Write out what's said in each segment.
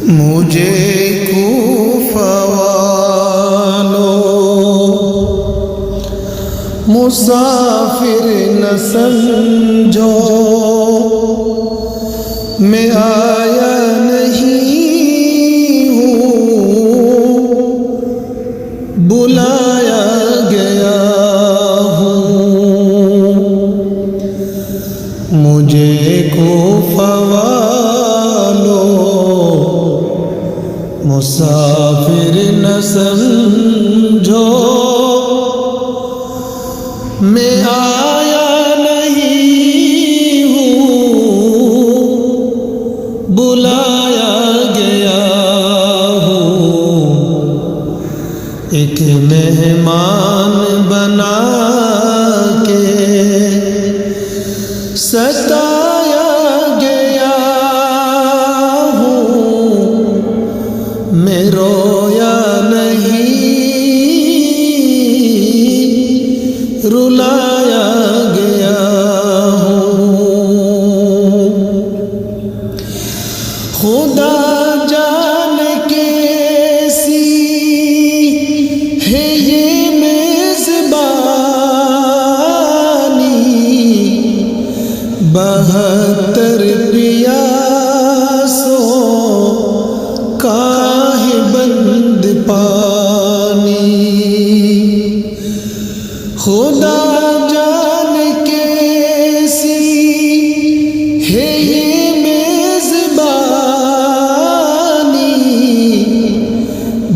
مجھے کوفہ والوں مسافر نہ سمجھو، میں آیا نہیں ہوں، بلایا گیا ہوں۔ مجھے کوفہ مسافر نہ سمجھو، میں آیا نہیں ہوں، بلایا گیا ہوں۔ ایک مہمان بنا کے ستایا گیا ہوں، میں رویا نہیں، رلایا گیا ہوں۔ خدا جان کیسی ہے یہ میزبانی، 72 پیاسوں کا ہے بند پانی۔ خدا جان کیسی ہے یہ میزبانی،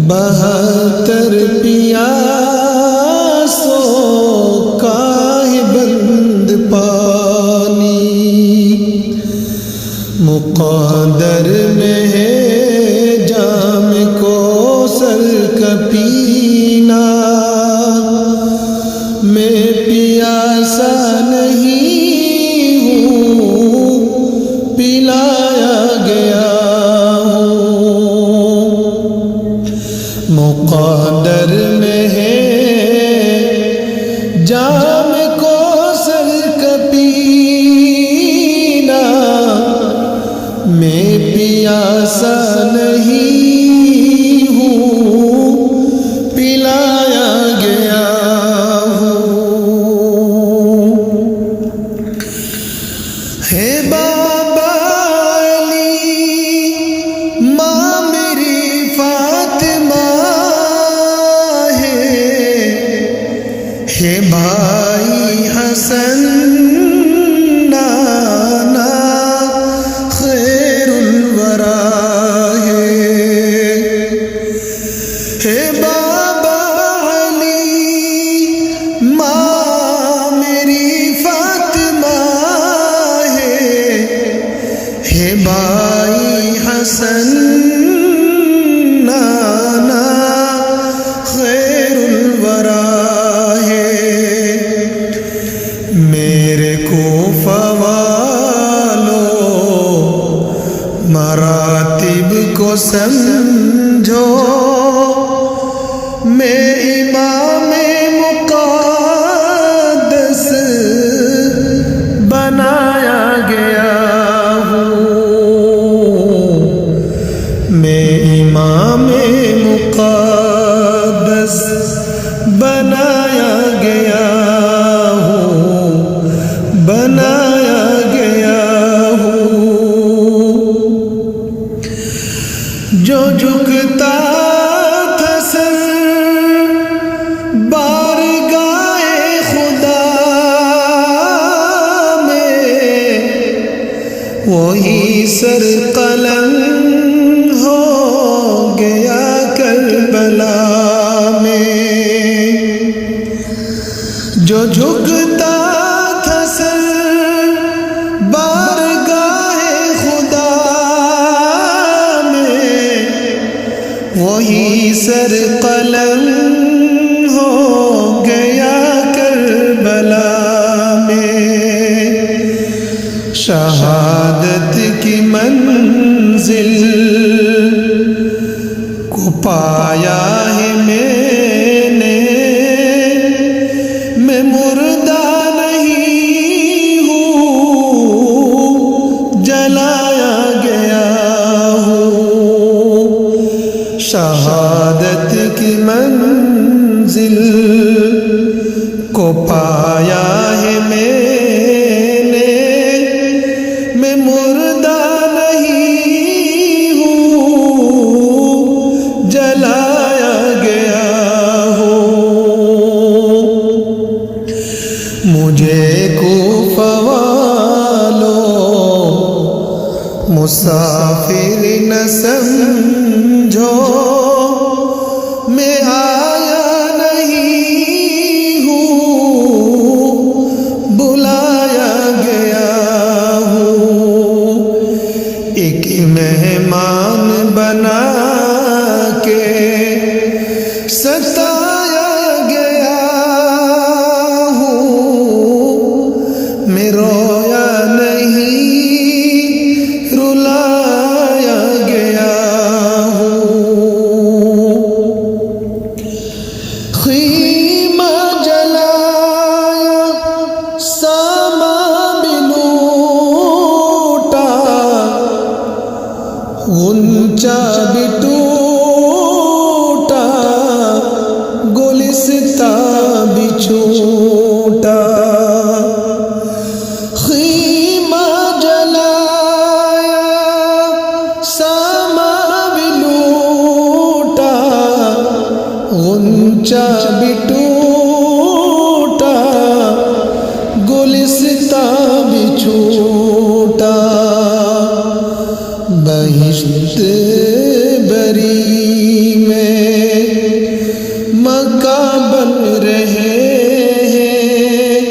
72 پیاسوں کا ہے بند پانی۔ مقدر میں ہے جام کوثر کا پینا، میں پیاسا نہیں ہوں، پلایا گیا ہوں۔ مقدر میں ہے جام کوثر کا پینا، میں پیاسا نہیں ہوں، پلایا گیا ہوں۔ ہے بابا علی ماں میری فاطمہ ہے بھائی حسن نانا خیر الورا ہے بابا علی ماں میری فاطمہ ہے بھائی حسن نانا خیر الورا میرے کوفہ والوں مراتب کو سمجھو، میں امام مقدس بنایا گیا ہوں، میں امام مقدس بنایا گیا ہوں، بنایا گیا ہوں۔ جو جھکتا تھا سر بارگاہ خدا میں، وہی سر قلم ہو گیا کربلا میں۔ جو جھکتا تھا سر بارگاہ خدا میں، وہی سر قلم ہو گیا کربلا میں۔ شہادت کی منزل کو پایا ہے میں نے، میں مردہ نہیں ہوں، جلایا گیا ہوں۔ مسافر نہ سمجھو میں آیا نہیں ہوں، بلایا گیا ہوں، ایک مہمان بنا کے ستایا گیا ہوں، میں رویا نہیں رلایا گیا ہوں، خیمہ جلایا ساما بھی لوٹا، غنچہ بھی ٹوٹا، گلستاں بھی چھوٹا، خیمہ جلایا ساما بھی لوٹا، غنچہ بھی ٹوٹا، گلستاں بھی چھوٹا، بہشت بری میں مکہ بن رہے ہیں،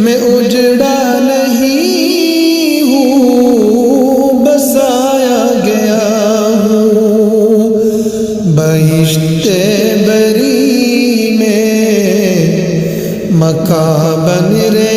میں اجڑا نہیں ہوں، بسایا گیا ہوں، بہشت بری میں مکہ بن رہے